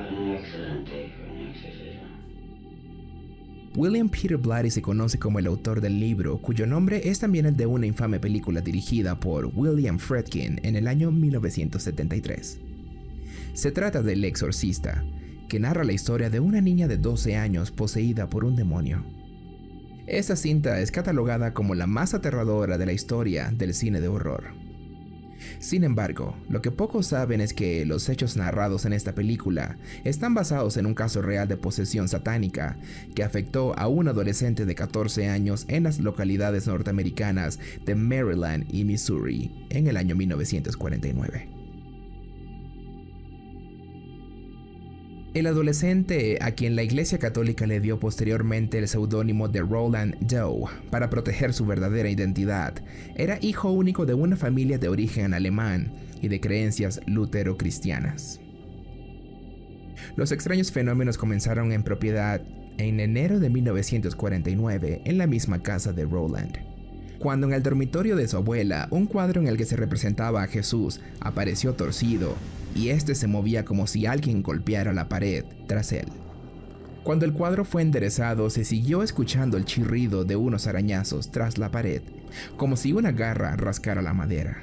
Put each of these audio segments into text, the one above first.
An excellent day for an exorcism. William Peter Blatty se conoce como el autor del libro, cuyo nombre es también el de una infame película dirigida por William Friedkin en el año 1973. Se trata de El Exorcista, que narra la historia de una niña de 12 años poseída por un demonio. Esta cinta es catalogada como la más aterradora de la historia del cine de horror. Sin embargo, lo que pocos saben es que los hechos narrados en esta película están basados en un caso real de posesión satánica que afectó a un adolescente de 14 años en las localidades norteamericanas de Maryland y Missouri en el año 1949. El adolescente, a quien la Iglesia Católica le dio posteriormente el seudónimo de Roland Doe para proteger su verdadera identidad, era hijo único de una familia de origen alemán y de creencias lutero-cristianas. Los extraños fenómenos comenzaron en propiedad en enero de 1949 en la misma casa de Roland, cuando en el dormitorio de su abuela un cuadro en el que se representaba a Jesús apareció torcido y este se movía como si alguien golpeara la pared tras él. Cuando el cuadro fue enderezado, se siguió escuchando el chirrido de unos arañazos tras la pared, como si una garra rascara la madera.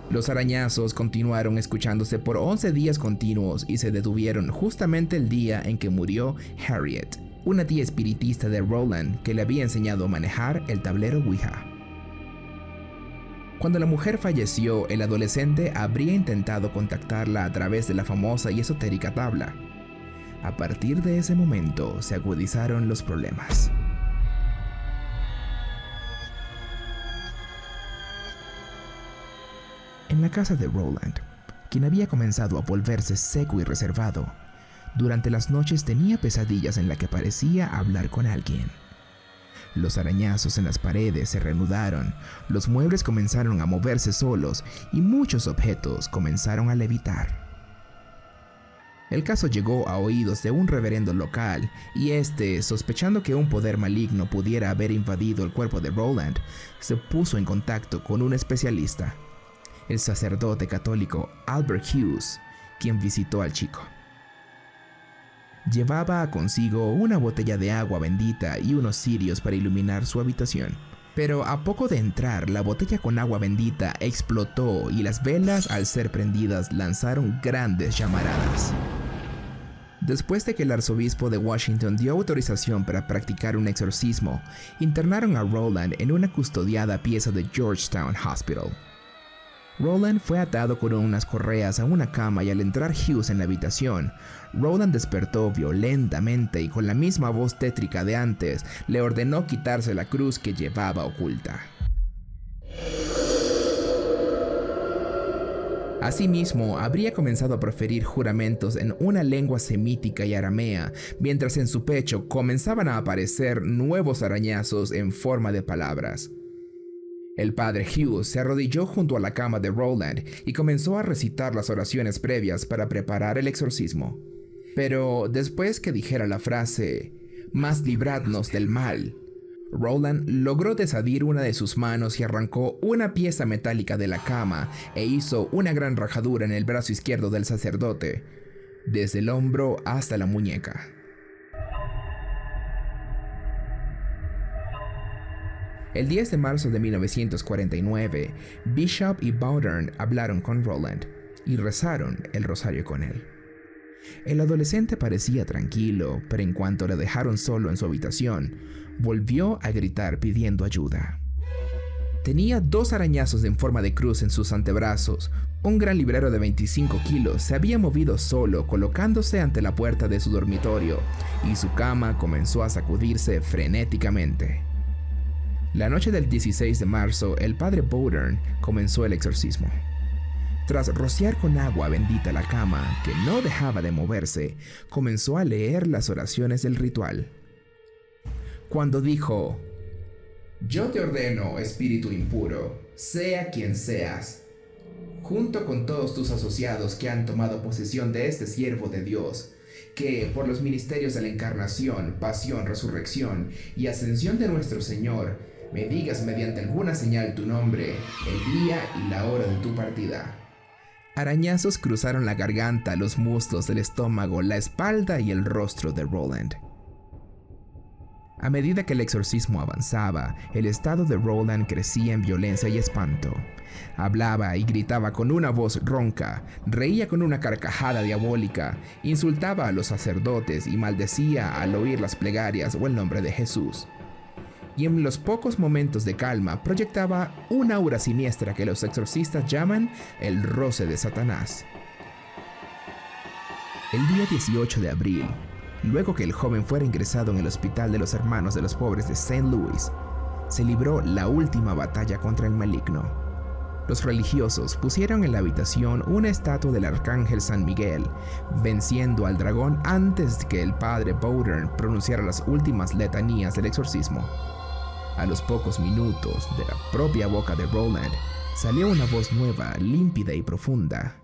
Los arañazos continuaron escuchándose por 11 días continuos y se detuvieron justamente el día en que murió Harriet, una tía espiritista de Roland que le había enseñado a manejar el tablero Ouija. Cuando la mujer falleció, el adolescente habría intentado contactarla a través de la famosa y esotérica tabla. A partir de ese momento se agudizaron los problemas. En la casa de Roland, quien había comenzado a volverse seco y reservado, durante las noches tenía pesadillas en las que parecía hablar con alguien. Los arañazos en las paredes se reanudaron, los muebles comenzaron a moverse solos y muchos objetos comenzaron a levitar. El caso llegó a oídos de un reverendo local y este, sospechando que un poder maligno pudiera haber invadido el cuerpo de Roland, se puso en contacto con un especialista, el sacerdote católico Albert Hughes, quien visitó al chico. Llevaba consigo una botella de agua bendita y unos cirios para iluminar su habitación. Pero a poco de entrar, la botella con agua bendita explotó y las velas, al ser prendidas, lanzaron grandes llamaradas. Después de que el arzobispo de Washington dio autorización para practicar un exorcismo, internaron a Roland en una custodiada pieza de Georgetown Hospital. Roland fue atado con unas correas a una cama y al entrar Hughes en la habitación, Roland despertó violentamente y con la misma voz tétrica de antes le ordenó quitarse la cruz que llevaba oculta. Asimismo, habría comenzado a proferir juramentos en una lengua semítica y aramea, mientras en su pecho comenzaban a aparecer nuevos arañazos en forma de palabras. El padre Hughes se arrodilló junto a la cama de Roland y comenzó a recitar las oraciones previas para preparar el exorcismo. Pero después que dijera la frase, «Mas libradnos del mal», Roland logró deshadir una de sus manos y arrancó una pieza metálica de la cama e hizo una gran rajadura en el brazo izquierdo del sacerdote, desde el hombro hasta la muñeca. El 10 de marzo de 1949, Bishop y Bowdern hablaron con Roland y rezaron el rosario con él. El adolescente parecía tranquilo, pero en cuanto le dejaron solo en su habitación, volvió a gritar pidiendo ayuda. Tenía 2 arañazos en forma de cruz en sus antebrazos. Un gran librero de 25 kilos se había movido solo, colocándose ante la puerta de su dormitorio, y su cama comenzó a sacudirse frenéticamente. La noche del 16 de marzo, el padre Bowdern comenzó el exorcismo. Tras rociar con agua bendita la cama, que no dejaba de moverse, comenzó a leer las oraciones del ritual. Cuando dijo, «Yo te ordeno, espíritu impuro, sea quien seas, junto con todos tus asociados que han tomado posesión de este siervo de Dios, que por los ministerios de la encarnación, pasión, resurrección y ascensión de nuestro Señor, me digas mediante alguna señal tu nombre, el día y la hora de tu partida. Arañazos cruzaron la garganta, los muslos, el estómago, la espalda y el rostro de Roland. A medida que el exorcismo avanzaba, el estado de Roland crecía en violencia y espanto. Hablaba y gritaba con una voz ronca, reía con una carcajada diabólica, insultaba a los sacerdotes y maldecía al oír las plegarias o el nombre de Jesús. Y en los pocos momentos de calma proyectaba una aura siniestra que los exorcistas llaman el roce de Satanás. El día 18 de abril, luego que el joven fuera ingresado en el Hospital de los Hermanos de los Pobres de St. Louis, se libró la última batalla contra el maligno. Los religiosos pusieron en la habitación una estatua del arcángel San Miguel, venciendo al dragón antes de que el padre Bowdern pronunciara las últimas letanías del exorcismo. A los pocos minutos, de la propia boca de Roland, salió una voz nueva, límpida y profunda.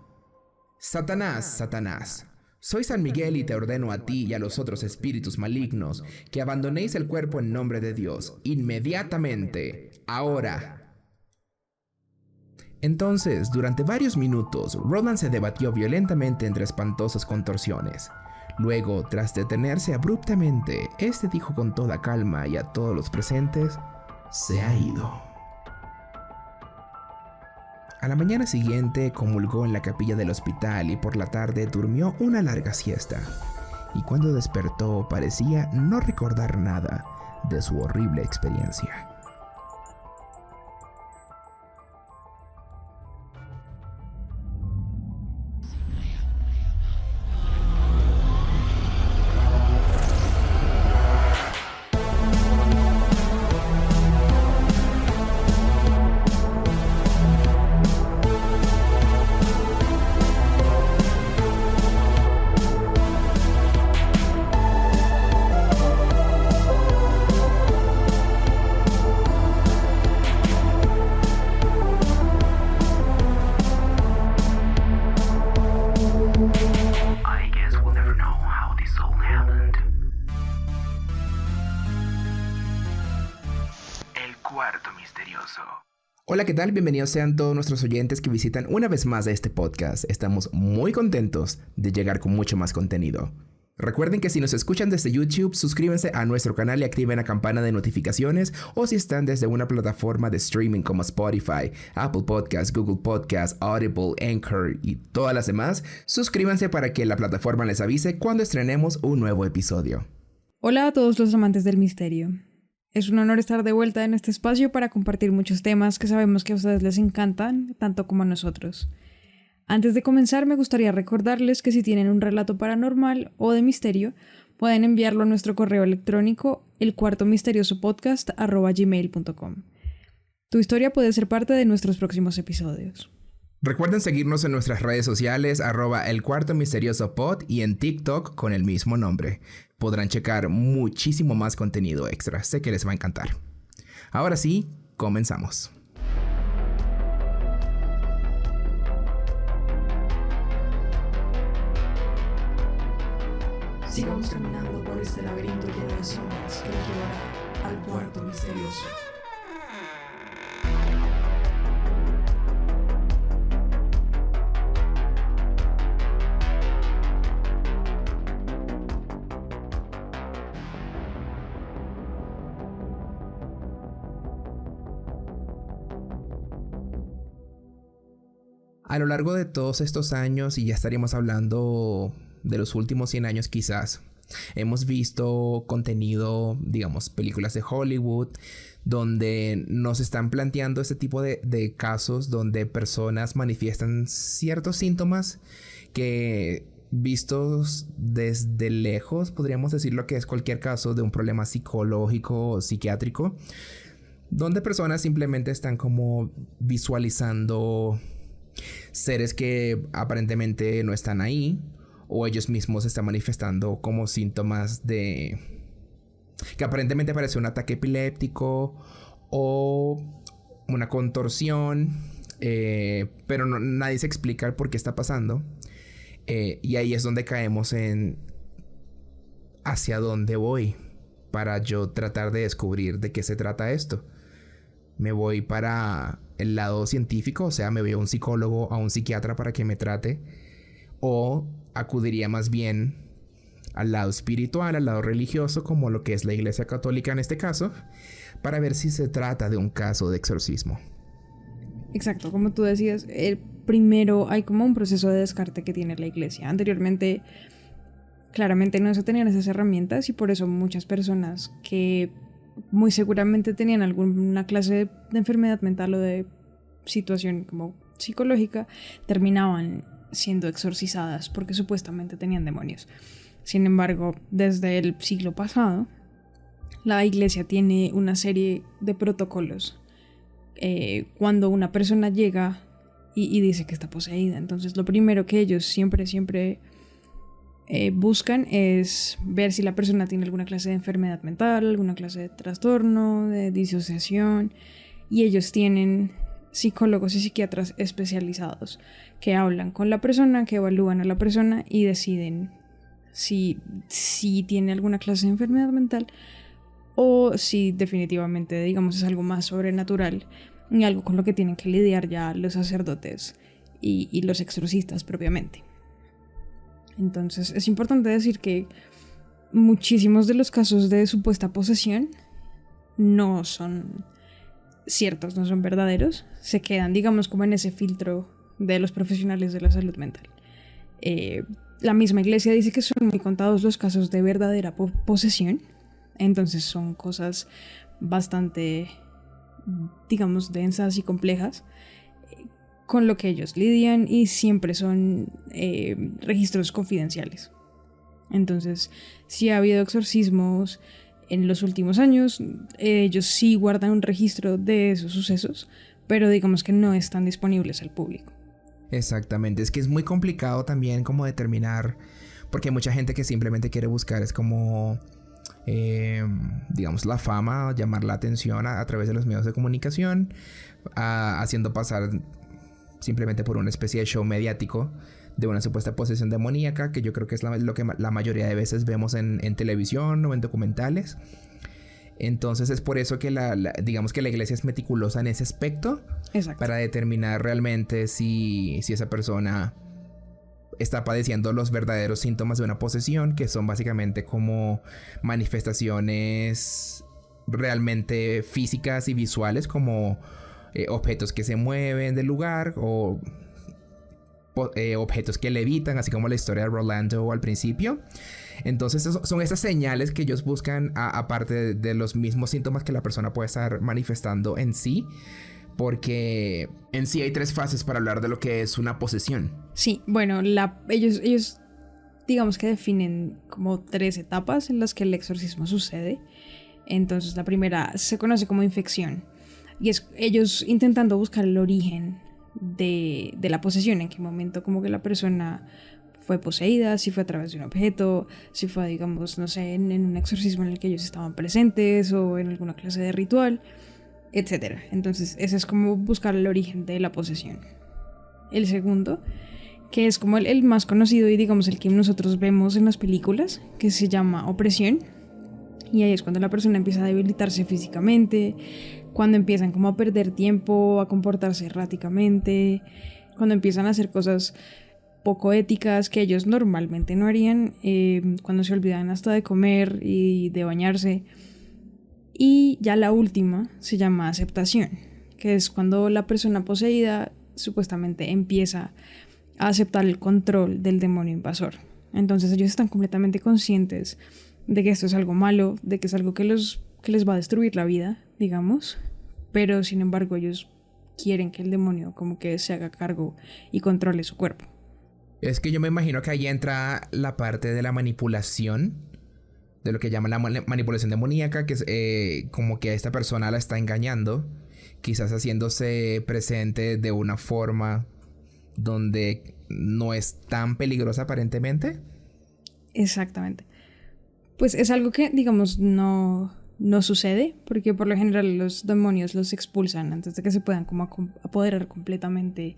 «Satanás, Satanás, soy San Miguel y te ordeno a ti y a los otros espíritus malignos que abandonéis el cuerpo en nombre de Dios, inmediatamente, ahora». Entonces, durante varios minutos, Roland se debatió violentamente entre espantosas contorsiones. Luego, tras detenerse abruptamente, este dijo con toda calma y a todos los presentes: «Se ha ido». A la mañana siguiente comulgó en la capilla del hospital y por la tarde durmió una larga siesta. Y cuando despertó parecía no recordar nada de su horrible experiencia. Hola, ¿qué tal? Bienvenidos sean todos nuestros oyentes que visitan una vez más a este podcast. Estamos muy contentos de llegar con mucho más contenido. Recuerden que si nos escuchan desde YouTube, suscríbanse a nuestro canal y activen la campana de notificaciones, o si están desde una plataforma de streaming como Spotify, Apple Podcasts, Google Podcasts, Audible, Anchor y todas las demás, suscríbanse para que la plataforma les avise cuando estrenemos un nuevo episodio. Hola a todos los amantes del misterio. Es un honor estar de vuelta en este espacio para compartir muchos temas que sabemos que a ustedes les encantan, tanto como a nosotros. Antes de comenzar, me gustaría recordarles que si tienen un relato paranormal o de misterio, pueden enviarlo a nuestro correo electrónico elcuartomisteriosopodcast@gmail.com. Tu historia puede ser parte de nuestros próximos episodios. Recuerden seguirnos en nuestras redes sociales @elcuartomisteriosopod y en TikTok con el mismo nombre. Podrán checar muchísimo más contenido extra. Sé que les va a encantar. Ahora sí, comenzamos. Sigamos caminando por este laberinto lleno de sombras que nos llevará al cuarto misterioso. A lo largo de todos estos años, y ya estaríamos hablando de los últimos 100 años quizás, hemos visto contenido, digamos, películas de Hollywood, donde nos están planteando este tipo de casos donde personas manifiestan ciertos síntomas que, vistos desde lejos, podríamos decirlo que es cualquier caso de un problema psicológico o psiquiátrico, donde personas simplemente están como visualizando seres que aparentemente no están ahí, o ellos mismos están manifestando como síntomas de que aparentemente parece un ataque epiléptico o una contorsión, pero nadie se explica el por qué está pasando, y ahí es donde caemos en hacia dónde voy para yo tratar de descubrir de qué se trata esto. Me voy para el lado científico, o sea, me veo a un psicólogo, a un psiquiatra para que me trate, o acudiría más bien al lado espiritual, al lado religioso, como lo que es la Iglesia Católica en este caso, para ver si se trata de un caso de exorcismo. Exacto, como tú decías, primero hay como un proceso de descarte que tiene la Iglesia. Anteriormente, claramente no se tenían esas herramientas y por eso muchas personas que muy seguramente tenían alguna clase de enfermedad mental o de situación como psicológica, terminaban siendo exorcizadas porque supuestamente tenían demonios. Sin embargo, desde el siglo pasado, la Iglesia tiene una serie de protocolos. Cuando una persona llega y dice que está poseída, entonces lo primero que ellos siempre buscan es ver si la persona tiene alguna clase de enfermedad mental, alguna clase de trastorno, de disociación, y ellos tienen psicólogos y psiquiatras especializados que hablan con la persona, que evalúan a la persona y deciden si tiene alguna clase de enfermedad mental o si definitivamente, digamos, es algo más sobrenatural y algo con lo que tienen que lidiar ya los sacerdotes y los exorcistas propiamente. Entonces es importante decir que muchísimos de los casos de supuesta posesión no son ciertos, no son verdaderos, se quedan, digamos, como en ese filtro de los profesionales de la salud mental. La misma Iglesia dice que son muy contados los casos de verdadera posesión, entonces son cosas bastante, digamos, densas y complejas con lo que ellos lidian y siempre son registros confidenciales. Entonces, si ha habido exorcismos en los últimos años, ellos sí guardan un registro de esos sucesos, pero digamos que no están disponibles al público. Exactamente, es que es muy complicado también como determinar, porque hay mucha gente que simplemente quiere buscar, es como, digamos, la fama, llamar la atención a través de los medios de comunicación, haciendo pasar simplemente por una especie de show mediático de una supuesta posesión demoníaca, que yo creo que es lo que la mayoría de veces vemos en televisión o en documentales. Entonces es por eso que digamos que la Iglesia es meticulosa en ese aspecto. Exacto. Para determinar realmente si esa persona está padeciendo los verdaderos síntomas de una posesión, que son básicamente como manifestaciones realmente físicas y visuales, como objetos que se mueven del lugar o objetos que levitan, así como la historia de Rolando al principio. Entonces son esas señales que ellos buscan aparte de los mismos síntomas que la persona puede estar manifestando en sí, porque en sí hay 3 fases para hablar de lo que es una posesión. Sí, bueno, ellos digamos que definen como 3 etapas en las que el exorcismo sucede. Entonces la primera se conoce como infección y es ellos intentando buscar el origen de la posesión, en qué momento como que la persona fue poseída, si fue a través de un objeto, si fue, digamos, no sé, en un exorcismo en el que ellos estaban presentes o en alguna clase de ritual, etc. Entonces ese es como buscar el origen de la posesión. El segundo, que es como el más conocido y digamos el que nosotros vemos en las películas, que se llama opresión, y ahí es cuando la persona empieza a debilitarse físicamente, cuando empiezan como a perder tiempo, a comportarse erráticamente, cuando empiezan a hacer cosas poco éticas que ellos normalmente no harían, cuando se olvidan hasta de comer y de bañarse. Y ya la última se llama aceptación, que es cuando la persona poseída supuestamente empieza a aceptar el control del demonio invasor. Entonces ellos están completamente conscientes de que esto es algo malo, de que es algo que les va a destruir la vida, digamos, pero sin embargo ellos quieren que el demonio como que se haga cargo y controle su cuerpo. Es que yo me imagino que ahí entra la parte de la manipulación, de lo que llaman la manipulación demoníaca, que es como que a esta persona la está engañando, quizás haciéndose presente de una forma donde no es tan peligrosa aparentemente. Exactamente. Pues es algo que, digamos, no sucede, porque por lo general los demonios los expulsan antes de que se puedan como apoderar completamente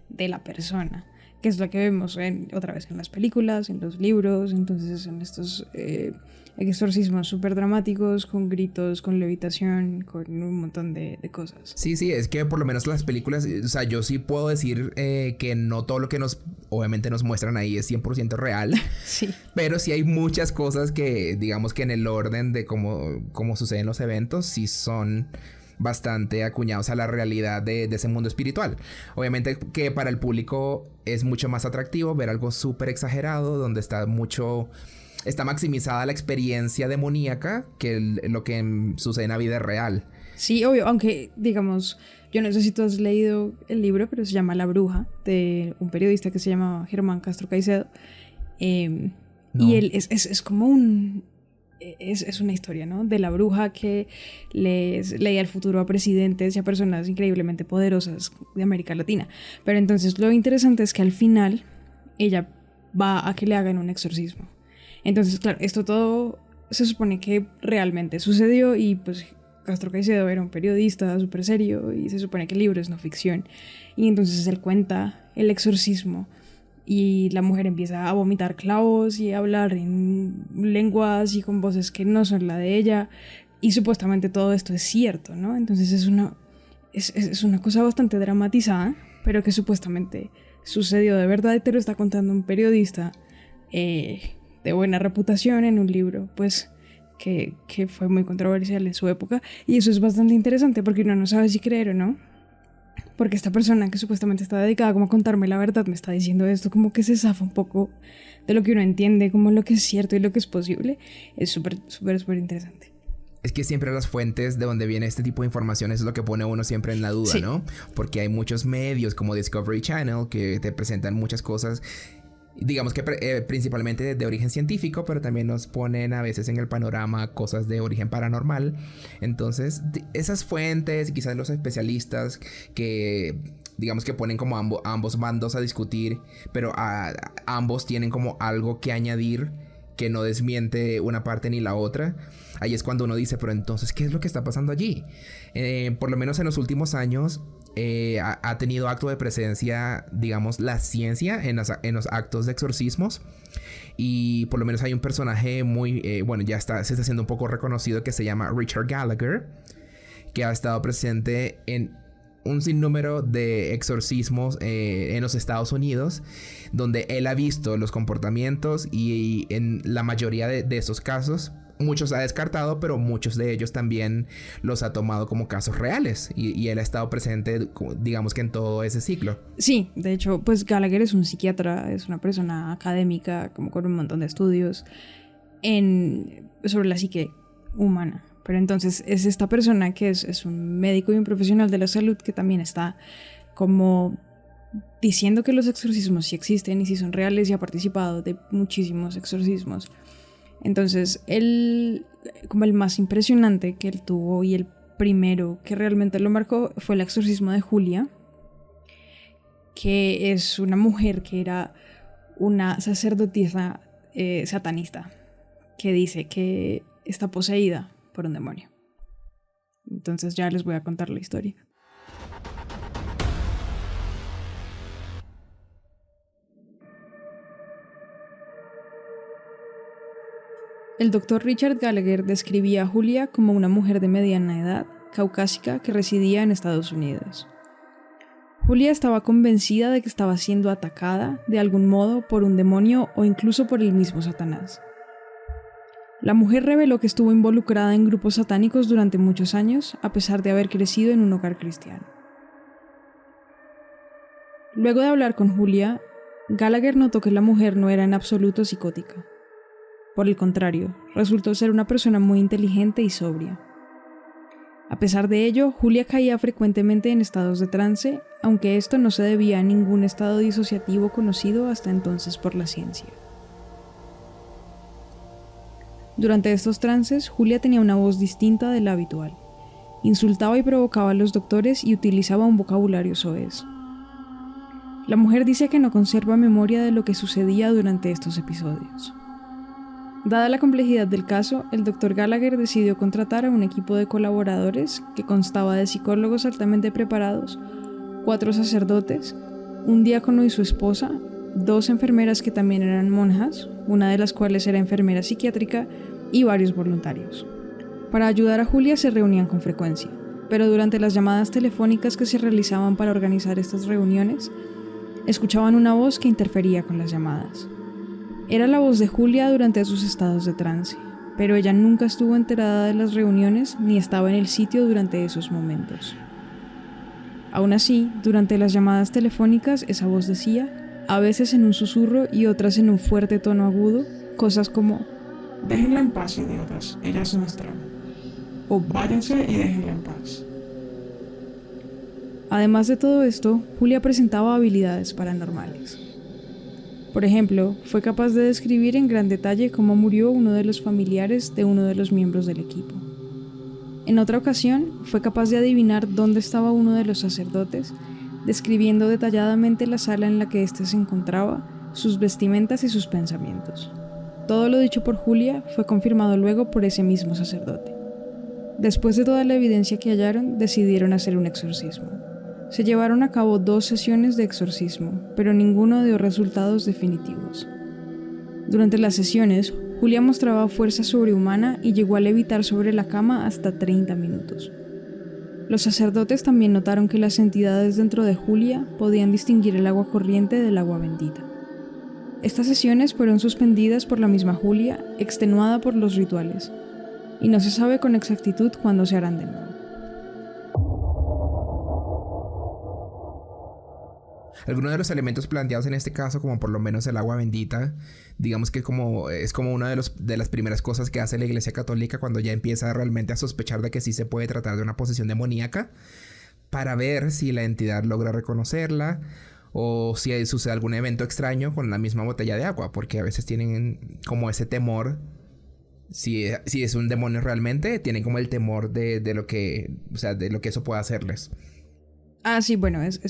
de la persona, que es la que vemos otra vez en las películas, en los libros, entonces en estos exorcismos súper dramáticos, con gritos, con levitación, con un montón de cosas. Sí, es que por lo menos las películas, o sea, yo sí puedo decir que no todo lo que obviamente nos muestran ahí es 100% real. Sí. Pero sí hay muchas cosas que, digamos que en el orden de cómo suceden los eventos, sí son bastante acuñados a la realidad de ese mundo espiritual. Obviamente que para el público es mucho más atractivo ver algo súper exagerado, donde está maximizada la experiencia demoníaca que lo que sucede en la vida real. Sí, obvio, aunque digamos, yo no sé si tú has leído el libro, pero se llama La Bruja, de un periodista que se llama Germán Castro Caicedo. No. Y él es como es una historia, ¿no? De la bruja que les leía el futuro a presidentes y a personas increíblemente poderosas de América Latina. Pero entonces lo interesante es que al final ella va a que le hagan un exorcismo. Entonces, claro, esto todo se supone que realmente sucedió y pues Castro Caicedo era un periodista súper serio y se supone que el libro es no ficción. Y entonces él cuenta el exorcismo y la mujer empieza a vomitar clavos y a hablar en lenguas y con voces que no son la de ella, y supuestamente todo esto es cierto, ¿no? Entonces es una cosa bastante dramatizada, pero que supuestamente sucedió de verdad y te lo está contando un periodista de buena reputación en un libro, pues que fue muy controversial en su época, y eso es bastante interesante porque uno no sabe si creer o no. Porque esta persona que supuestamente está dedicada como a contarme la verdad me está diciendo esto, como que se zafa un poco de lo que uno entiende, como lo que es cierto y lo que es posible. Es súper interesante. Es que siempre las fuentes de donde viene este tipo de información es lo que pone a uno siempre en la duda, sí, ¿no? Porque hay muchos medios como Discovery Channel que te presentan muchas cosas, digamos que principalmente de origen científico, pero también nos ponen a veces en el panorama cosas de origen paranormal. Entonces, esas fuentes y quizás los especialistas que, digamos que ponen como ambos bandos a discutir, pero ambos tienen como algo que añadir que no desmiente una parte ni la otra. Ahí es cuando uno dice, pero entonces, ¿qué es lo que está pasando allí? Por lo menos en los últimos años ha tenido acto de presencia, digamos, la ciencia en los actos de exorcismos. Y por lo menos hay un personaje muy, se está haciendo un poco reconocido, que se llama Richard Gallagher, que ha estado presente en un sinnúmero de exorcismos en los Estados Unidos, donde él ha visto los comportamientos y en la mayoría de esos casos, muchos ha descartado, pero muchos de ellos también los ha tomado como casos reales, y él ha estado presente, digamos que en todo ese ciclo. Sí, de hecho, pues Gallagher es un psiquiatra, es una persona académica, como con un montón de estudios sobre la psique humana. Pero entonces es esta persona que es un médico y un profesional de la salud que también está como diciendo que los exorcismos sí existen y sí son reales, y ha participado de muchísimos exorcismos. Entonces, él, como el más impresionante que él tuvo y el primero que realmente lo marcó, fue el exorcismo de Julia, que es una mujer que era una sacerdotisa satanista, que dice que está poseída por un demonio. Entonces ya les voy a contar la historia. El doctor Richard Gallagher describía a Julia como una mujer de mediana edad, caucásica, que residía en Estados Unidos. Julia estaba convencida de que estaba siendo atacada de algún modo por un demonio o incluso por el mismo Satanás. La mujer reveló que estuvo involucrada en grupos satánicos durante muchos años, a pesar de haber crecido en un hogar cristiano. Luego de hablar con Julia, Gallagher notó que la mujer no era en absoluto psicótica. Por el contrario, resultó ser una persona muy inteligente y sobria. A pesar de ello, Julia caía frecuentemente en estados de trance, aunque esto no se debía a ningún estado disociativo conocido hasta entonces por la ciencia. Durante estos trances, Julia tenía una voz distinta de la habitual. Insultaba y provocaba a los doctores y utilizaba un vocabulario soez. La mujer dice que no conserva memoria de lo que sucedía durante estos episodios. Dada la complejidad del caso, el Dr. Gallagher decidió contratar a un equipo de colaboradores que constaba de psicólogos altamente preparados, 4 sacerdotes, un diácono y su esposa, 2 enfermeras que también eran monjas, una de las cuales era enfermera psiquiátrica, y varios voluntarios. Para ayudar a Julia se reunían con frecuencia, pero durante las llamadas telefónicas que se realizaban para organizar estas reuniones, escuchaban una voz que interfería con las llamadas. Era la voz de Julia durante sus estados de trance, pero ella nunca estuvo enterada de las reuniones ni estaba en el sitio durante esos momentos. Aún así, durante las llamadas telefónicas, esa voz decía, a veces en un susurro y otras en un fuerte tono agudo, cosas como Déjenla en paz, idiotas, ella es nuestra. O váyanse y déjenla en paz. Además de todo esto, Julia presentaba habilidades paranormales. Por ejemplo, fue capaz de describir en gran detalle cómo murió uno de los familiares de uno de los miembros del equipo. En otra ocasión, fue capaz de adivinar dónde estaba uno de los sacerdotes, describiendo detalladamente la sala en la que éste se encontraba, sus vestimentas y sus pensamientos. Todo lo dicho por Julia fue confirmado luego por ese mismo sacerdote. Después de toda la evidencia que hallaron, decidieron hacer un exorcismo. Se llevaron a cabo 2 sesiones de exorcismo, pero ninguno dio resultados definitivos. Durante las sesiones, Julia mostraba fuerza sobrehumana y llegó a levitar sobre la cama hasta 30 minutos. Los sacerdotes también notaron que las entidades dentro de Julia podían distinguir el agua corriente del agua bendita. Estas sesiones fueron suspendidas por la misma Julia, extenuada por los rituales, y no se sabe con exactitud cuándo se harán de nuevo. Algunos de los elementos planteados en este caso, como por lo menos el agua bendita, digamos que es como una de las primeras cosas que hace la Iglesia Católica cuando ya empieza realmente a sospechar de que sí se puede tratar de una posesión demoníaca, para ver si la entidad logra reconocerla o si sucede algún evento extraño con la misma botella de agua, porque a veces tienen como ese temor. Si es un demonio realmente, tienen como el temor de lo que, o sea, de lo que eso pueda hacerles. Ah, sí, bueno, es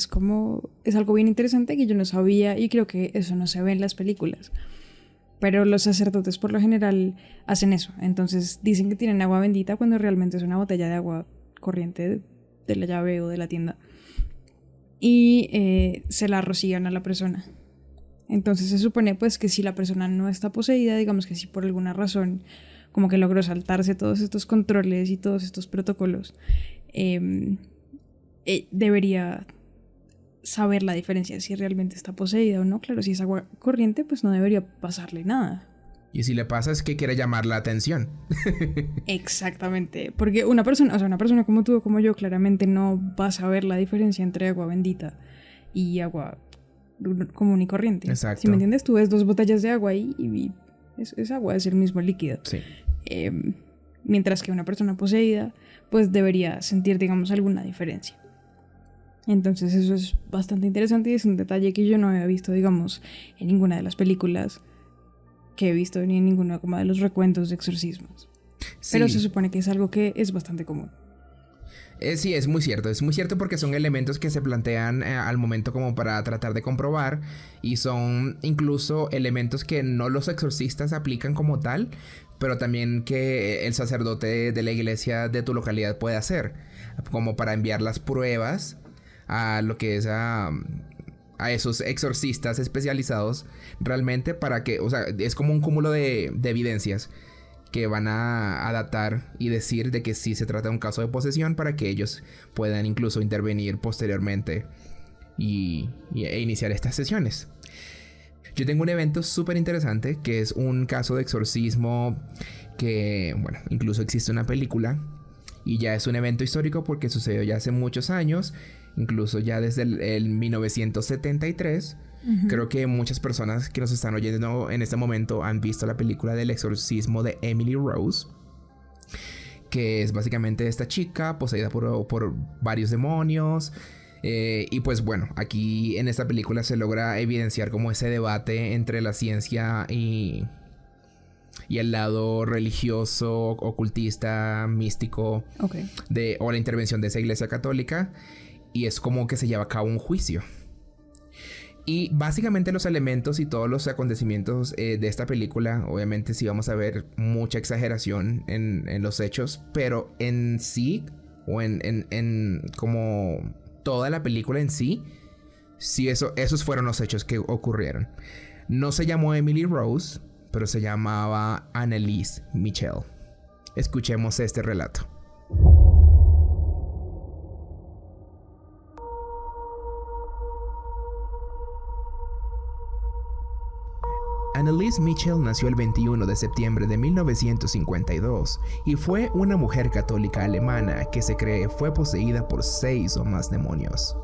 algo bien interesante que yo no sabía y creo que eso no se ve en las películas. Pero los sacerdotes por lo general hacen eso. Entonces dicen que tienen agua bendita cuando realmente es una botella de agua corriente de la llave o de la tienda. Y se la rocían a la persona. Entonces se supone pues que si la persona no está poseída, digamos que si por alguna razón como que logró saltarse todos estos controles y todos estos protocolos, debería saber la diferencia si realmente está poseída o no. Claro, si es agua corriente, pues no debería pasarle nada. Y si le pasa es que quiere llamar la atención. Exactamente, porque una persona como tú o como yo claramente no va a saber la diferencia entre agua bendita y agua común y corriente. Exacto. Si me entiendes, tú ves 2 botellas de agua y es agua, es el mismo líquido. Sí. Mientras que una persona poseída pues debería sentir, digamos, alguna diferencia. Entonces eso es bastante interesante y es un detalle que yo no había visto, digamos, en ninguna de las películas que he visto ni en ninguno como de los recuentos de exorcismos. Sí. Pero se supone que es algo que es bastante común. Sí, es muy cierto porque son elementos que se plantean al momento como para tratar de comprobar, y son incluso elementos que no los exorcistas aplican como tal, pero también que el sacerdote de la iglesia de tu localidad puede hacer, como para enviar las pruebas a lo que es a esos exorcistas especializados realmente, para que, o sea, es como un cúmulo de evidencias que van a datar y decir de que sí se trata de un caso de posesión, para que ellos puedan incluso intervenir posteriormente e iniciar estas sesiones. Yo tengo un evento súper interesante que es un caso de exorcismo que, bueno, incluso existe una película y ya es un evento histórico porque sucedió ya hace muchos años, incluso ya desde el 1973. Creo que muchas personas que nos están oyendo en este momento han visto la película del exorcismo de Emily Rose, que es básicamente esta chica poseída por varios demonios. Y pues bueno, aquí en esta película se logra evidenciar como ese debate entre la ciencia y el lado religioso, ocultista, místico, o la intervención de esa iglesia católica. Y es como que se lleva a cabo un juicio. Y básicamente los elementos y todos los acontecimientos de esta película, obviamente sí vamos a ver mucha exageración en los hechos, pero en sí, o en como toda la película en sí Sí, esos fueron los hechos que ocurrieron. No se llamó Emily Rose, pero se llamaba Anneliese Michel. Escuchemos este relato. Anneliese Michel nació el 21 de septiembre de 1952 y fue una mujer católica alemana que se cree fue poseída por 6 o más demonios.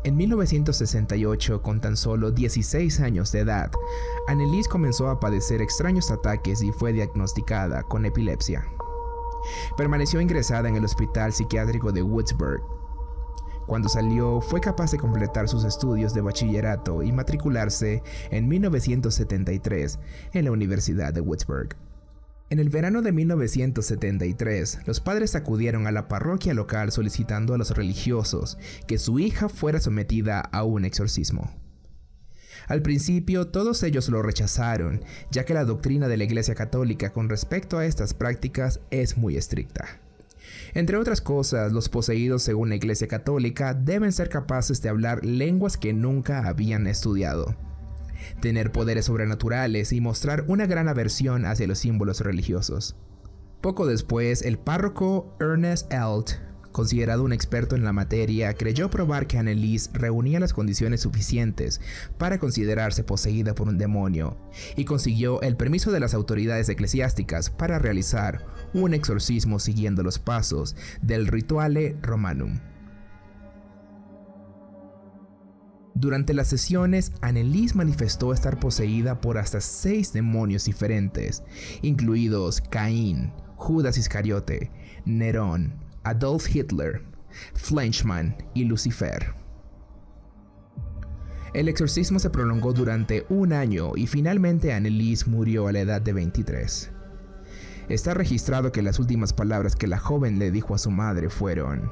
En 1968, con tan solo 16 años de edad, Anneliese comenzó a padecer extraños ataques y fue diagnosticada con epilepsia. Permaneció ingresada en el hospital psiquiátrico de Würzburg. Cuando salió, fue capaz de completar sus estudios de bachillerato y matricularse en 1973 en la Universidad de Würzburg. En el verano de 1973, los padres acudieron a la parroquia local solicitando a los religiosos que su hija fuera sometida a un exorcismo. Al principio, todos ellos lo rechazaron, ya que la doctrina de la Iglesia Católica con respecto a estas prácticas es muy estricta. Entre otras cosas, los poseídos según la Iglesia Católica deben ser capaces de hablar lenguas que nunca habían estudiado, tener poderes sobrenaturales y mostrar una gran aversión hacia los símbolos religiosos. Poco después, el párroco Ernest Alt, considerado un experto en la materia, creyó probar que Anneliese reunía las condiciones suficientes para considerarse poseída por un demonio y consiguió el permiso de las autoridades eclesiásticas para realizar un exorcismo siguiendo los pasos del Rituale Romanum. Durante las sesiones, Anneliese manifestó estar poseída por hasta 6 demonios diferentes, incluidos Caín, Judas Iscariote, Nerón, Adolf Hitler, Fleischmann y Lucifer. El exorcismo se prolongó durante 1 año y finalmente Anneliese murió a la edad de 23. Está registrado que las últimas palabras que la joven le dijo a su madre fueron: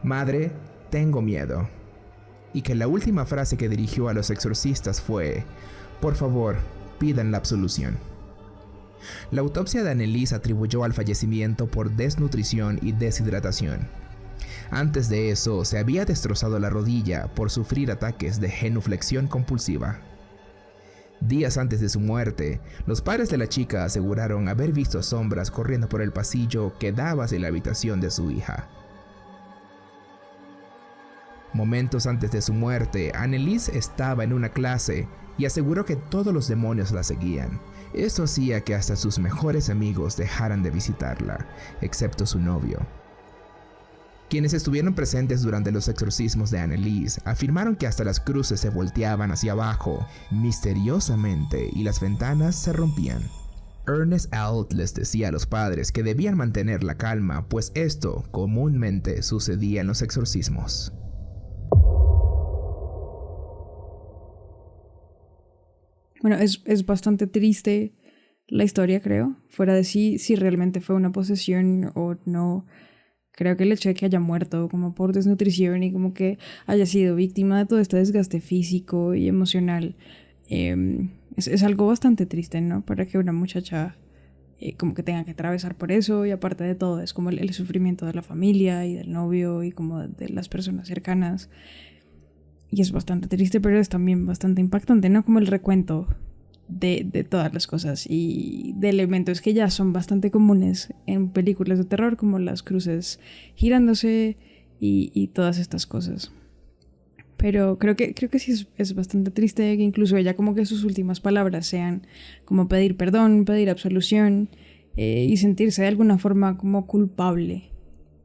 "Madre, tengo miedo", y que la última frase que dirigió a los exorcistas fue: "Por favor, pidan la absolución". La autopsia de Anneliese atribuyó al fallecimiento por desnutrición y deshidratación. Antes de eso, se había destrozado la rodilla por sufrir ataques de genuflexión compulsiva. Días antes de su muerte, los padres de la chica aseguraron haber visto sombras corriendo por el pasillo que daba hacia la habitación de su hija. Momentos antes de su muerte, Anneliese estaba en una clase y aseguró que todos los demonios la seguían. Esto hacía que hasta sus mejores amigos dejaran de visitarla, excepto su novio. Quienes estuvieron presentes durante los exorcismos de Anneliese afirmaron que hasta las cruces se volteaban hacia abajo, misteriosamente, y las ventanas se rompían. Ernest Alt les decía a los padres que debían mantener la calma, pues esto comúnmente sucedía en los exorcismos. Bueno, es bastante triste la historia, creo. Fuera de si realmente fue una posesión o no. Creo que el hecho de que haya muerto como por desnutrición y como que haya sido víctima de todo este desgaste físico y emocional es algo bastante triste, ¿no? Para que una muchacha como que tenga que atravesar por eso, y aparte de todo es como el sufrimiento de la familia y del novio y como de las personas cercanas. Y es bastante triste, pero es también bastante impactante, ¿no? Como el recuento de todas las cosas y de elementos que ya son bastante comunes en películas de terror, como las cruces girándose y todas estas cosas. Pero creo que sí es bastante triste que incluso ella como que sus últimas palabras sean como pedir perdón, pedir absolución y sentirse de alguna forma como culpable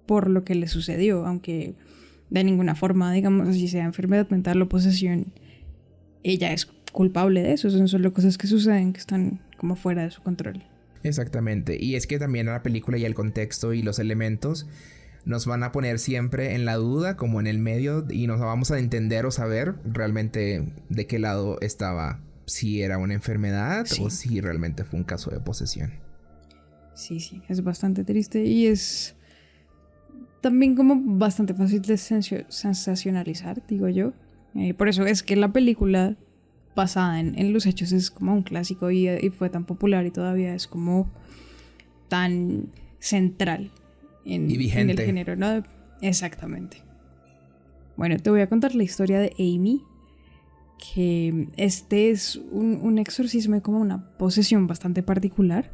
por lo que le sucedió, aunque de ninguna forma, digamos así, sea enfermedad mental o posesión, ella es culpable de eso. Son solo cosas que suceden que están como fuera de su control. Exactamente, y es que también la película y el contexto y los elementos nos van a poner siempre en la duda, como en el medio, y nos vamos a entender o saber realmente de qué lado estaba, si era una enfermedad o si realmente fue un caso de posesión. Sí, es bastante triste y es también como bastante fácil de sensacionalizar, digo yo. Por eso es que la película basada en los hechos es como un clásico y fue tan popular y todavía es como tan central y vigente en el género, ¿no? Exactamente. Bueno, te voy a contar la historia de Amy, que este es un exorcismo y como una posesión bastante particular,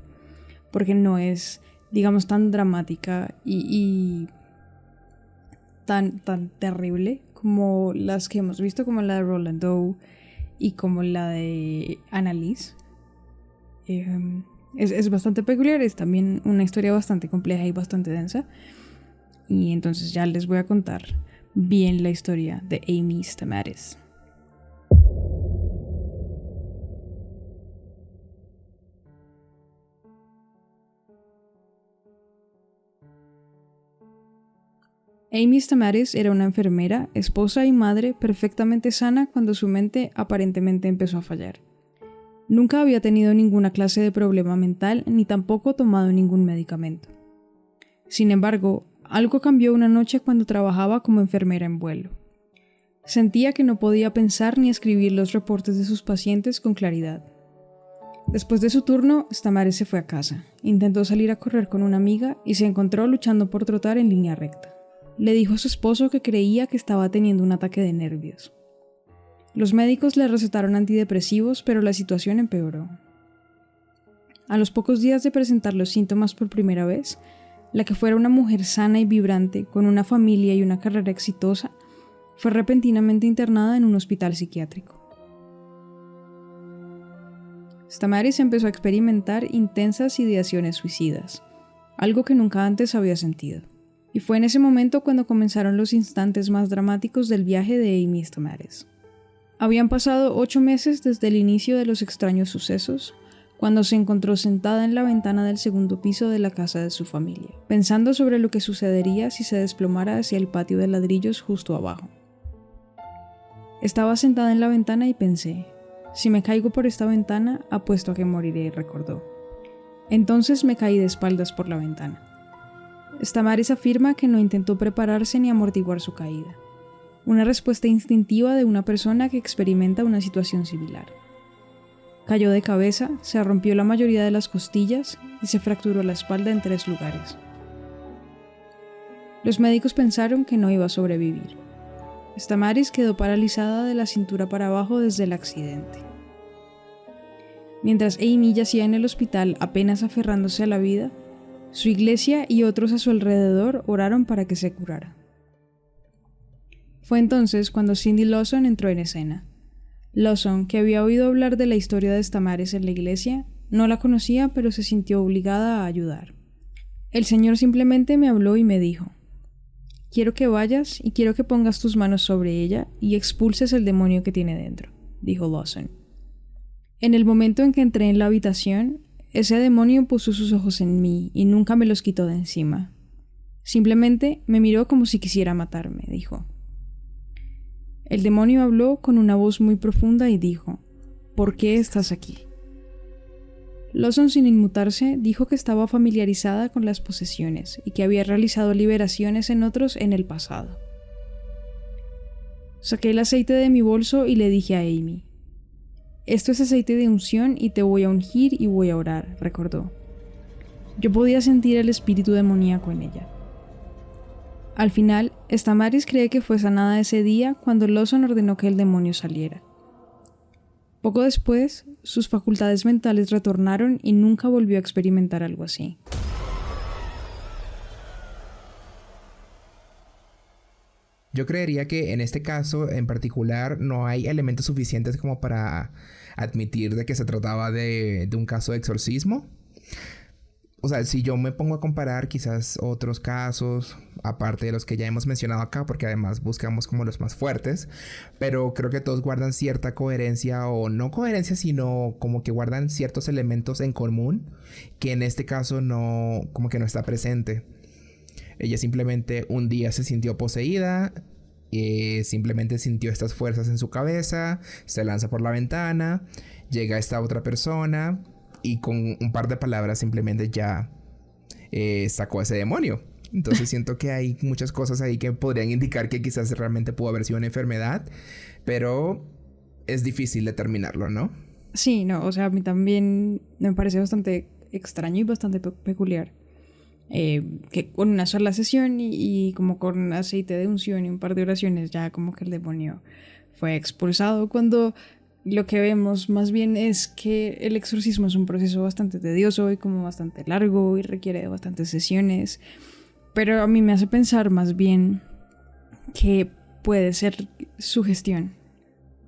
porque no es, digamos, tan dramática y tan terrible como las que hemos visto, como la de Roland Doe y como la de Annalise. Es bastante peculiar, es también una historia bastante compleja y bastante densa. Y entonces ya les voy a contar bien la historia de Amy Stamatis. Amy Stamatis era una enfermera, esposa y madre perfectamente sana cuando su mente aparentemente empezó a fallar. Nunca había tenido ninguna clase de problema mental ni tampoco tomado ningún medicamento. Sin embargo, algo cambió una noche cuando trabajaba como enfermera en vuelo. Sentía que no podía pensar ni escribir los reportes de sus pacientes con claridad. Después de su turno, Stamatis se fue a casa. Intentó salir a correr con una amiga y se encontró luchando por trotar en línea recta. Le dijo a su esposo que creía que estaba teniendo un ataque de nervios. Los médicos le recetaron antidepresivos, pero la situación empeoró. A los pocos días de presentar los síntomas por primera vez, la que fuera una mujer sana y vibrante, con una familia y una carrera exitosa, fue repentinamente internada en un hospital psiquiátrico. Stamatis empezó a experimentar intensas ideaciones suicidas, algo que nunca antes había sentido. Y fue en ese momento cuando comenzaron los instantes más dramáticos del viaje de Amy Stamatis. Habían pasado 8 meses desde el inicio de los extraños sucesos, cuando se encontró sentada en la ventana del segundo piso de la casa de su familia, pensando sobre lo que sucedería si se desplomara hacia el patio de ladrillos justo abajo. Estaba sentada en la ventana y pensé, si me caigo por esta ventana, apuesto a que moriré, recordó. Entonces me caí de espaldas por la ventana. Stamatis afirma que no intentó prepararse ni amortiguar su caída. Una respuesta instintiva de una persona que experimenta una situación similar. Cayó de cabeza, se rompió la mayoría de las costillas y se fracturó la espalda en 3 lugares. Los médicos pensaron que no iba a sobrevivir. Stamatis quedó paralizada de la cintura para abajo desde el accidente. Mientras Amy yacía en el hospital apenas aferrándose a la vida, su iglesia y otros a su alrededor oraron para que se curara. Fue entonces cuando Cindy Lawson entró en escena. Lawson, que había oído hablar de la historia de Stamatis en la iglesia, no la conocía, pero se sintió obligada a ayudar. El Señor simplemente me habló y me dijo: «Quiero que vayas y quiero que pongas tus manos sobre ella y expulses el demonio que tiene dentro», dijo Lawson. En el momento en que entré en la habitación, ese demonio puso sus ojos en mí y nunca me los quitó de encima. Simplemente me miró como si quisiera matarme, dijo. El demonio habló con una voz muy profunda y dijo: «¿Por qué estás aquí?». Lawson, sin inmutarse, dijo que estaba familiarizada con las posesiones y que había realizado liberaciones en otros en el pasado. Saqué el aceite de mi bolso y le dije a Amy: «Esto es aceite de unción y te voy a ungir y voy a orar», recordó. Yo podía sentir el espíritu demoníaco en ella. Al final, Stamatis cree que fue sanada ese día cuando Lawson ordenó que el demonio saliera. Poco después, sus facultades mentales retornaron y nunca volvió a experimentar algo así. Yo creería que en este caso en particular no hay elementos suficientes como para admitir de que se trataba de un caso de exorcismo. O sea, si yo me pongo a comparar quizás otros casos, aparte de los que ya hemos mencionado acá, porque además buscamos como los más fuertes, pero creo que todos guardan cierta coherencia, o no coherencia, sino como que guardan ciertos elementos en común, que en este caso no, como que no está presente. Ella simplemente un día se sintió poseída, simplemente sintió estas fuerzas en su cabeza, se lanza por la ventana, llega esta otra persona y con un par de palabras simplemente ya sacó a ese demonio. Entonces siento que hay muchas cosas ahí que podrían indicar que quizás realmente pudo haber sido una enfermedad, pero es difícil determinarlo, ¿no? Sí, no, o sea, a mí también me parece bastante extraño y bastante peculiar. que con una sola sesión y como con aceite de unción y un par de oraciones ya como que el demonio fue expulsado, cuando lo que vemos más bien es que el exorcismo es un proceso bastante tedioso y como bastante largo y requiere de bastantes sesiones, pero a mí me hace pensar más bien que puede ser sugestión,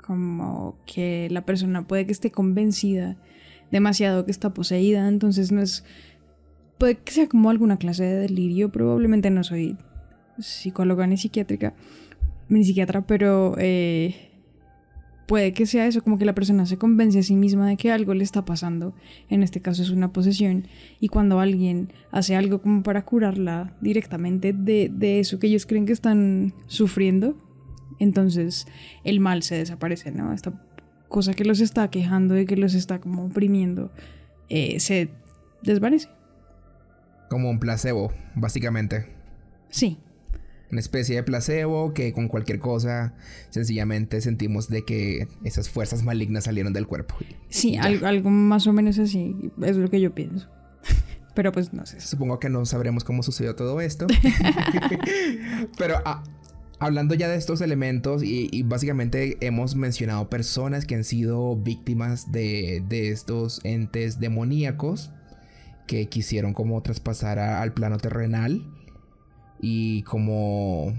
como que la persona puede que esté convencida demasiado que está poseída, entonces no es, puede que sea como alguna clase de delirio. Probablemente no soy psicóloga ni psiquiátrica ni psiquiatra, pero puede que sea eso, como que la persona se convence a sí misma de que algo le está pasando, en este caso es una posesión, y cuando alguien hace algo como para curarla directamente de eso que ellos creen que están sufriendo, entonces el mal se desaparece, ¿no? Esta cosa que los está quejando y que los está como oprimiendo se desvanece. Como un placebo, básicamente. Sí. Una especie de placebo que con cualquier cosa sencillamente sentimos de que esas fuerzas malignas salieron del cuerpo. Sí, algo más o menos así, es lo que yo pienso. Pero pues no sé. Supongo que no sabremos cómo sucedió todo esto. Pero hablando ya de estos elementos y básicamente hemos mencionado personas que han sido víctimas de estos entes demoníacos que quisieron como traspasar al plano terrenal y como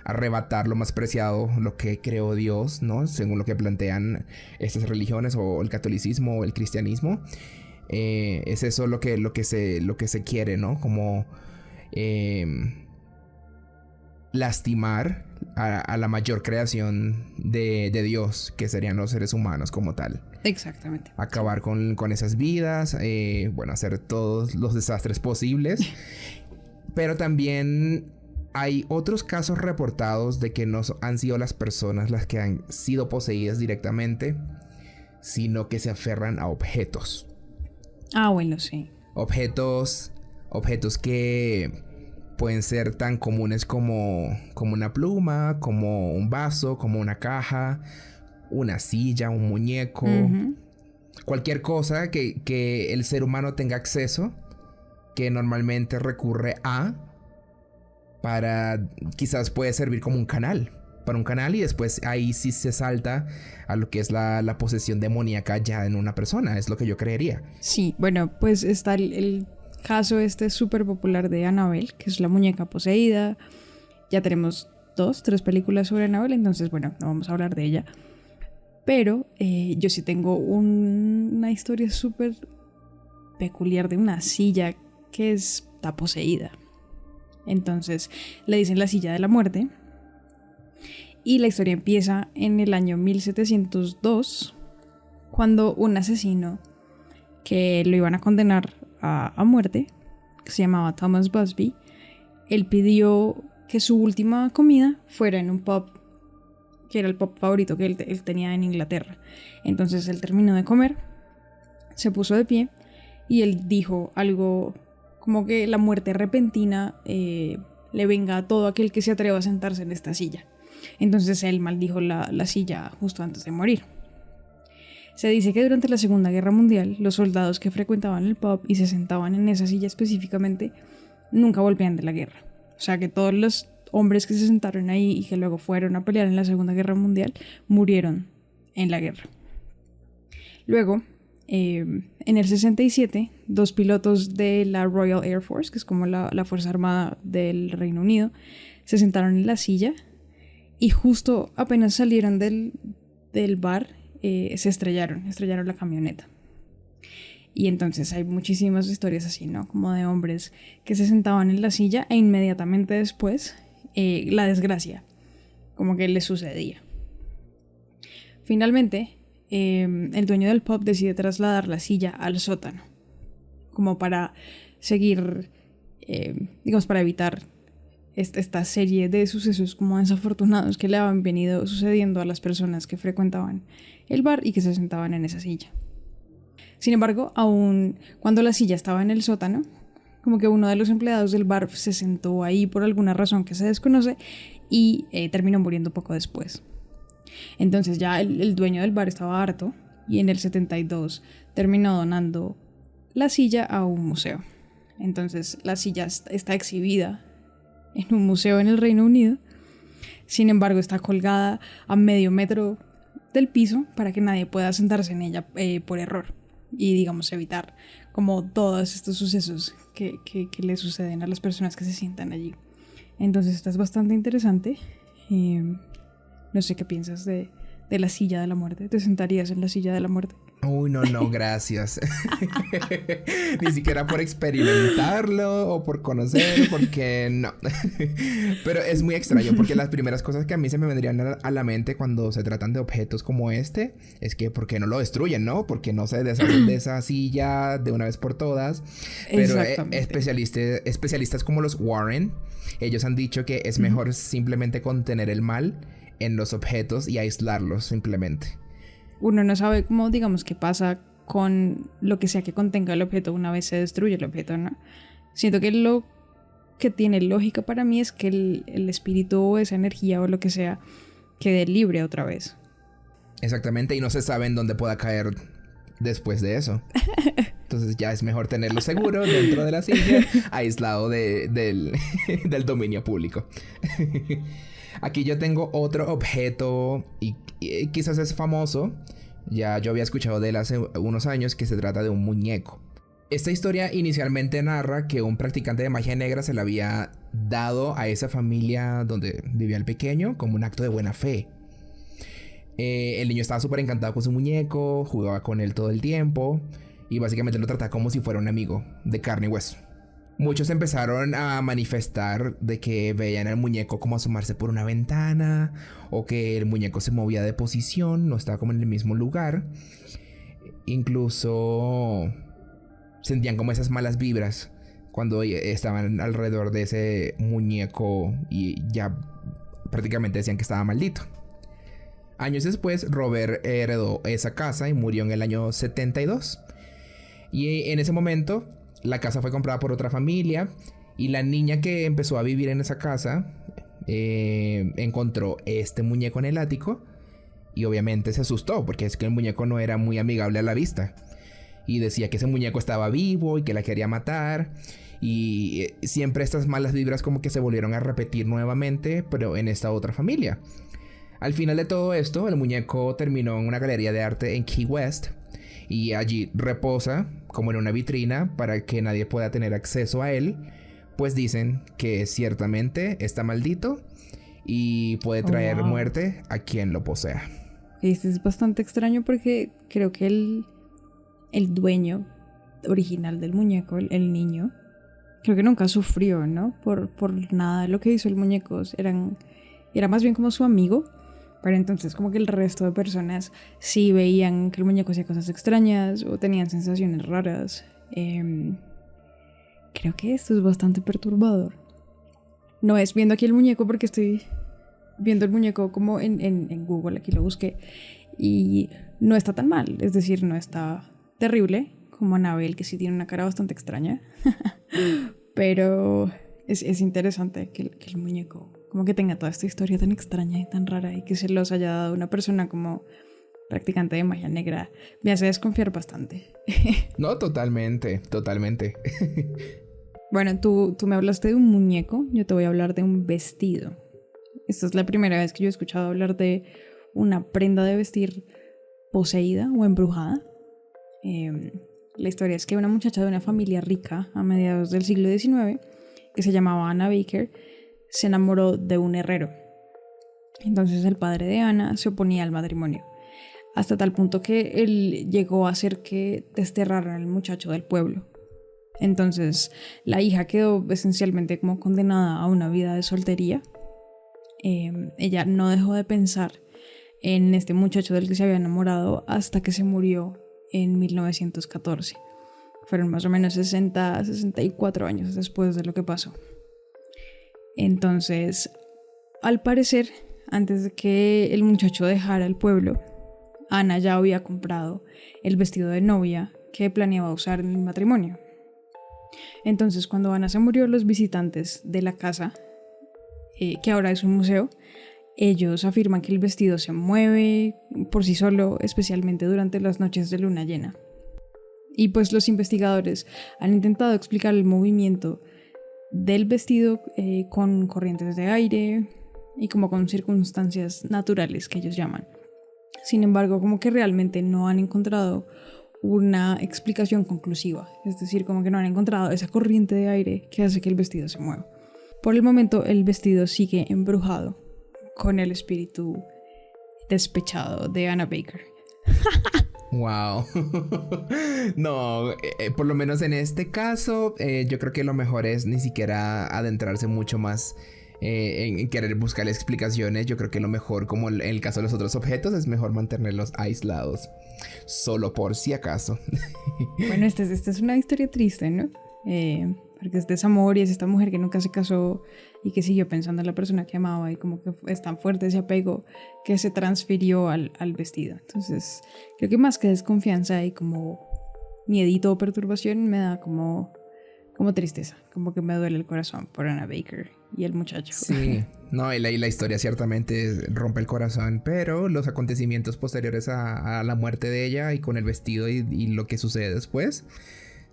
arrebatar lo más preciado, lo que creó Dios, ¿no? Según lo que plantean estas religiones o el catolicismo o el cristianismo. Es eso lo que se quiere, ¿no? Como lastimar a la mayor creación de Dios, que serían los seres humanos como tal. Exactamente. Acabar con esas vidas, bueno, hacer todos los desastres posibles. Pero también hay otros casos reportados de que no han sido las personas las que han sido poseídas directamente, sino que se aferran a objetos. Ah, bueno, sí. Objetos que pueden ser tan comunes como una pluma, como un vaso, como una caja, una silla, un muñeco. Uh-huh. Cualquier cosa que el ser humano tenga acceso, que normalmente recurre para quizás puede servir como un canal, para un canal, y después ahí sí se salta a lo que es la posesión demoníaca ya en una persona, es lo que yo creería. Sí, bueno, pues está el caso súper popular de Annabelle, que es la muñeca poseída. Ya tenemos 3 películas sobre Annabelle, entonces bueno, no vamos a hablar de ella. Pero yo sí tengo una historia súper peculiar de una silla que está poseída. Entonces le dicen la silla de la muerte. Y la historia empieza en el año 1702, cuando un asesino que lo iban a condenar a muerte, que se llamaba Thomas Busby, él pidió que su última comida fuera en un pub, que era el pub favorito que él tenía en Inglaterra. Entonces él terminó de comer, se puso de pie y él dijo algo como que la muerte repentina le venga a todo aquel que se atreva a sentarse en esta silla. Entonces él maldijo la silla justo antes de morir. Se dice que durante la Segunda Guerra Mundial los soldados que frecuentaban el pub y se sentaban en esa silla específicamente nunca volvían de la guerra. O sea que todos los hombres que se sentaron ahí y que luego fueron a pelear en la Segunda Guerra Mundial murieron en la guerra. Luego, en el 67, 2 pilotos de la Royal Air Force, que es como la Fuerza Armada del Reino Unido, se sentaron en la silla y justo apenas salieron del bar, se estrellaron la camioneta. Y entonces hay muchísimas historias así, ¿no? Como de hombres que se sentaban en la silla e inmediatamente después la desgracia, como que les sucedía. Finalmente, el dueño del pub decide trasladar la silla al sótano, como para seguir, digamos, para evitar esta serie de sucesos como desafortunados que le habían venido sucediendo a las personas que frecuentaban el bar y que se sentaban en esa silla. Sin embargo, aún cuando la silla estaba en el sótano, como que uno de los empleados del bar se sentó ahí por alguna razón que se desconoce y terminó muriendo poco después. Entonces ya el dueño del bar estaba harto y en el 72 terminó donando la silla a un museo. Entonces la silla está exhibida en un museo en el Reino Unido. Sin embargo, está colgada a medio metro del piso para que nadie pueda sentarse en ella por error y, digamos, evitar como todos estos sucesos que le suceden a las personas que se sientan allí. Entonces esta es bastante interesante. No sé qué piensas de la silla de la muerte. ¿Te sentarías en la silla de la muerte? Uy, no, gracias. Ni siquiera por experimentarlo o por conocer, porque no. Pero es muy extraño, porque las primeras cosas que a mí se me vendrían a la mente cuando se tratan de objetos como este, es que ¿por qué no lo destruyen, no? ¿Por qué no se deshacen de esa silla de una vez por todas? Pero especialistas como los Warren, ellos han dicho que es mejor simplemente contener el mal en los objetos y aislarlos simplemente. Uno no sabe cómo, digamos, qué pasa con lo que sea que contenga el objeto una vez se destruye el objeto, ¿no? Siento que lo que tiene lógica para mí es que el espíritu o esa energía o lo que sea quede libre otra vez. Exactamente, y no se sabe en dónde pueda caer después de eso. Entonces ya es mejor tenerlo seguro dentro de la silla, aislado del dominio público. Aquí yo tengo otro objeto y quizás es famoso. Ya yo había escuchado de él hace unos años, que se trata de un muñeco. Esta historia inicialmente narra que un practicante de magia negra se le había dado a esa familia donde vivía el pequeño como un acto de buena fe. El niño estaba súper encantado con su muñeco, jugaba con él todo el tiempo y básicamente lo trataba como si fuera un amigo de carne y hueso. Muchos empezaron a manifestar de que veían al muñeco como asomarse por una ventana, o que el muñeco se movía de posición, no estaba como en el mismo lugar. Incluso sentían como esas malas vibras cuando estaban alrededor de ese muñeco y ya prácticamente decían que estaba maldito. Años después, Robert heredó esa casa y murió en el año 72. Y en ese momento la casa fue comprada por otra familia y la niña que empezó a vivir en esa casa encontró este muñeco en el ático y obviamente se asustó porque es que el muñeco no era muy amigable a la vista y decía que ese muñeco estaba vivo y que la quería matar, y siempre estas malas vibras como que se volvieron a repetir nuevamente, pero en esta otra familia. Al final de todo esto, el muñeco terminó en una galería de arte en Key West y allí reposa como en una vitrina para que nadie pueda tener acceso a él, pues dicen que ciertamente está maldito y puede traer muerte a quien lo posea. Este es bastante extraño porque creo que el dueño original del muñeco, el niño, creo que nunca sufrió, ¿no? Por nada de lo que hizo el muñeco. Era más bien como su amigo. Pero entonces como que el resto de personas sí veían que el muñeco hacía cosas extrañas o tenían sensaciones raras. Creo que esto es bastante perturbador. No es viendo aquí el muñeco porque estoy viendo el muñeco como en Google, aquí lo busqué. Y no está tan mal, es decir, no está terrible como Annabelle, que sí tiene una cara bastante extraña. Pero es interesante que el muñeco como que tenga toda esta historia tan extraña y tan rara y que se los haya dado una persona como practicante de magia negra. Me hace desconfiar bastante. No, totalmente. Bueno, tú me hablaste de un muñeco, yo te voy a hablar de un vestido. Esta es la primera vez que yo he escuchado hablar de una prenda de vestir poseída o embrujada. La historia es que una muchacha de una familia rica a mediados del siglo XIX, que se llamaba Anna Baker, se enamoró de un herrero. Entonces el padre de Ana se oponía al matrimonio, hasta tal punto que él llegó a hacer que desterraran al muchacho del pueblo. Entonces la hija quedó esencialmente como condenada a una vida de soltería. Ella no dejó de pensar en este muchacho del que se había enamorado hasta que se murió en 1914. Fueron más o menos 64 años después de lo que pasó. Entonces, al parecer, antes de que el muchacho dejara el pueblo, Ana ya había comprado el vestido de novia que planeaba usar en el matrimonio. Entonces, cuando Ana se murió, los visitantes de la casa, que ahora es un museo, ellos afirman que el vestido se mueve por sí solo, especialmente durante las noches de luna llena. Y pues los investigadores han intentado explicar el movimiento del vestido con corrientes de aire y como con circunstancias naturales que ellos llaman. Sin embargo, como que realmente no han encontrado una explicación conclusiva. Es decir, como que no han encontrado esa corriente de aire que hace que el vestido se mueva. Por el momento, el vestido sigue embrujado con el espíritu despechado de Anna Baker. Wow. No, por lo menos en este caso, yo creo que lo mejor es ni siquiera adentrarse mucho más en querer buscar explicaciones. Yo creo que lo mejor, como en el caso de los otros objetos, es mejor mantenerlos aislados, solo por si acaso. Bueno, esta es una historia triste, ¿no? Porque es desamor y es esta mujer que nunca se casó y que siguió pensando en la persona que amaba y como que es tan fuerte ese apego que se transfirió al vestido. Entonces, creo que más que desconfianza y como miedito o perturbación me da como tristeza, como que me duele el corazón por Anna Baker y el muchacho. Sí, no, y la historia ciertamente rompe el corazón, pero los acontecimientos posteriores a la muerte de ella y con el vestido y lo que sucede después,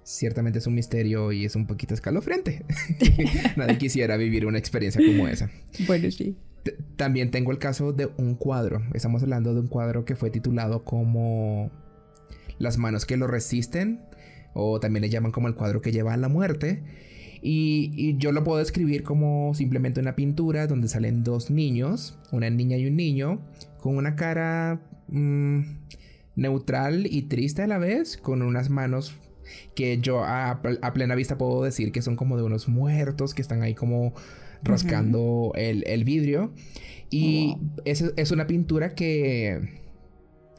ciertamente es un misterio y es un poquito escalofriante. Nadie quisiera vivir una experiencia como esa. Bueno, sí. También tengo el caso de un cuadro. Estamos hablando de un cuadro que fue titulado como Las manos que lo resisten, o también le llaman como el cuadro que lleva a la muerte. Y yo lo puedo describir como simplemente una pintura donde salen dos niños, una niña y un niño, con una cara neutral y triste a la vez, con unas manos que yo a plena vista puedo decir que son como de unos muertos que están ahí como rascando el vidrio. Y es una pintura que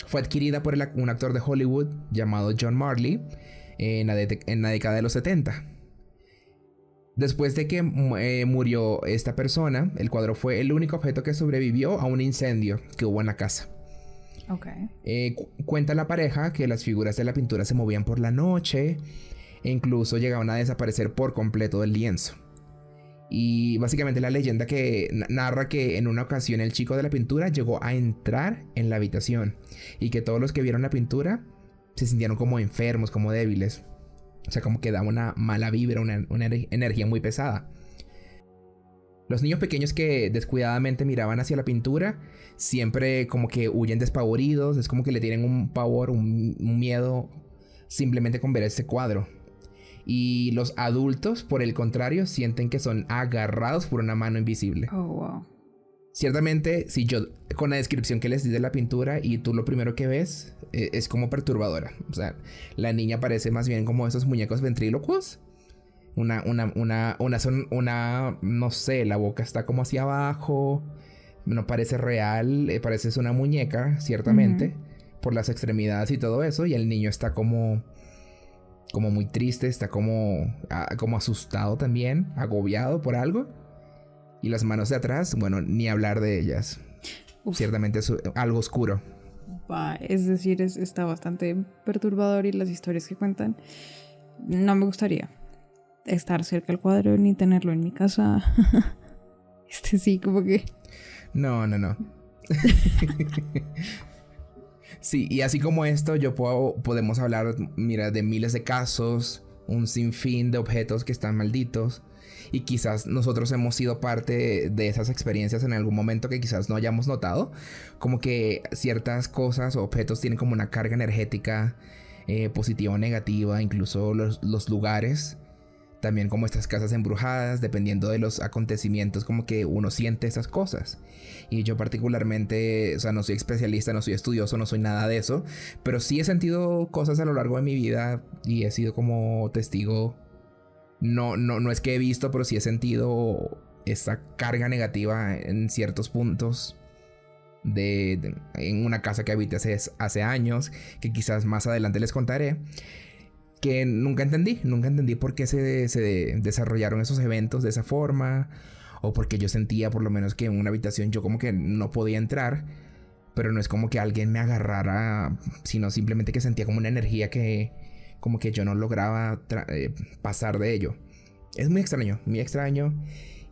fue adquirida por un actor de Hollywood llamado John Marley en la década de los 70. Después de que murió esta persona, el cuadro fue el único objeto que sobrevivió a un incendio que hubo en la casa. Okay. Cuenta la pareja que las figuras de la pintura se movían por la noche e incluso llegaban a desaparecer por completo del lienzo. Y básicamente la leyenda que narra que en una ocasión el chico de la pintura llegó a entrar en la habitación y que todos los que vieron la pintura se sintieron como enfermos, como débiles. O sea, como que daba una mala vibra, una energía muy pesada. Los niños pequeños que descuidadamente miraban hacia la pintura siempre como que huyen despavoridos. Es como que le tienen un pavor, un miedo simplemente con ver este cuadro. Y los adultos, por el contrario, sienten que son agarrados por una mano invisible. Oh, wow. Ciertamente, si yo con la descripción que les di de la pintura y tú lo primero que ves es como perturbadora. O sea, la niña parece más bien como esos muñecos ventrílocuos. No sé, la boca está como hacia abajo. No parece real, parece una muñeca, ciertamente, por las extremidades y todo eso. Y el niño está como muy triste, está como asustado también, agobiado por algo. Y las manos de atrás, bueno, ni hablar de ellas. Uf. Ciertamente es algo oscuro. Es decir, está bastante perturbador y las historias que cuentan, no me gustaría estar cerca del cuadro ni tenerlo en mi casa. Sí, como que... No. Sí, y así como esto, podemos hablar, mira, de miles de casos, un sinfín de objetos que están malditos. Y quizás nosotros hemos sido parte de esas experiencias en algún momento que quizás no hayamos notado. Como que ciertas cosas o objetos tienen como una carga energética positiva o negativa. Incluso los lugares. También como estas casas embrujadas. Dependiendo de los acontecimientos, como que uno siente esas cosas. Y yo particularmente, o sea, no soy especialista, no soy estudioso, no soy nada de eso. Pero sí he sentido cosas a lo largo de mi vida. Y he sido como testigo. No es que he visto, pero sí he sentido esa carga negativa en ciertos puntos en una casa que habité hace años, que quizás más adelante les contaré, que nunca entendí por qué se desarrollaron esos eventos de esa forma, o porque yo sentía por lo menos que en una habitación yo como que no podía entrar, pero no es como que alguien me agarrara, sino simplemente que sentía como una energía que como que yo no lograba pasar de ello. Es muy extraño.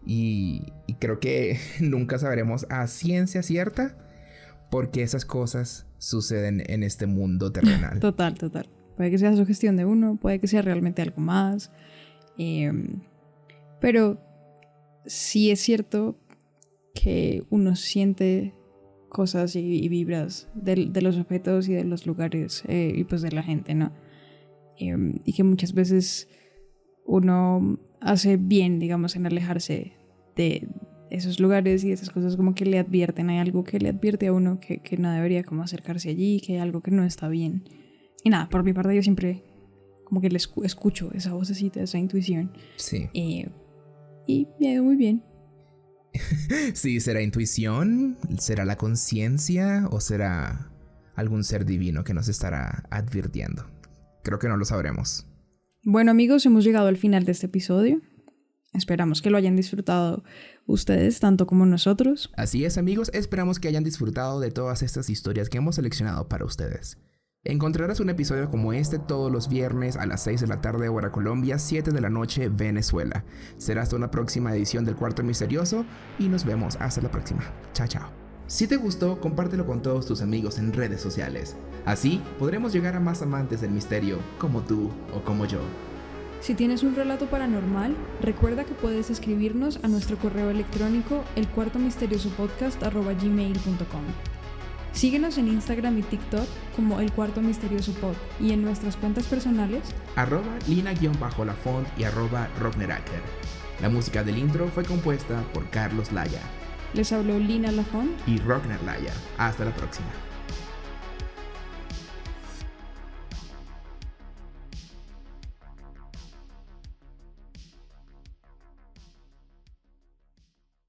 Y creo que nunca sabremos a ciencia cierta por qué esas cosas suceden en este mundo terrenal. Total. Puede que sea sugestión de uno, puede que sea realmente algo más. Pero sí es cierto que uno siente cosas y vibras de los objetos y de los lugares y pues de la gente, ¿no? Y que muchas veces uno hace bien, digamos, en alejarse de esos lugares y de esas cosas como que le advierten. Hay algo que le advierte a uno que no debería como acercarse allí, que hay algo que no está bien. Y nada, por mi parte yo siempre como que le escucho esa vocecita, esa intuición. Sí. Y me ha ido muy bien. Sí, ¿será intuición? ¿Será la conciencia? ¿O será algún ser divino que nos estará advirtiendo? Creo que no lo sabremos. Bueno, amigos, hemos llegado al final de este episodio. Esperamos que lo hayan disfrutado ustedes tanto como nosotros. Así es, amigos, esperamos que hayan disfrutado de todas estas historias que hemos seleccionado para ustedes. Encontrarás un episodio como este todos los viernes a las 6 de la tarde hora Colombia, 7 de la noche Venezuela. Será hasta una próxima edición del Cuarto Misterioso y nos vemos hasta la próxima. Chao, chao. Si te gustó, compártelo con todos tus amigos en redes sociales. Así podremos llegar a más amantes del misterio, como tú o como yo. Si tienes un relato paranormal, recuerda que puedes escribirnos a nuestro correo electrónico elcuartomisteriosopodcast@gmail.com. Síguenos en Instagram y TikTok como El Cuarto Misterioso Pod y en nuestras cuentas personales @Lina_Lafont y @Rockneracker. La música del intro fue compuesta por Carlos Laya les habló Lina Lafont y Rockner Laya. Hasta la próxima.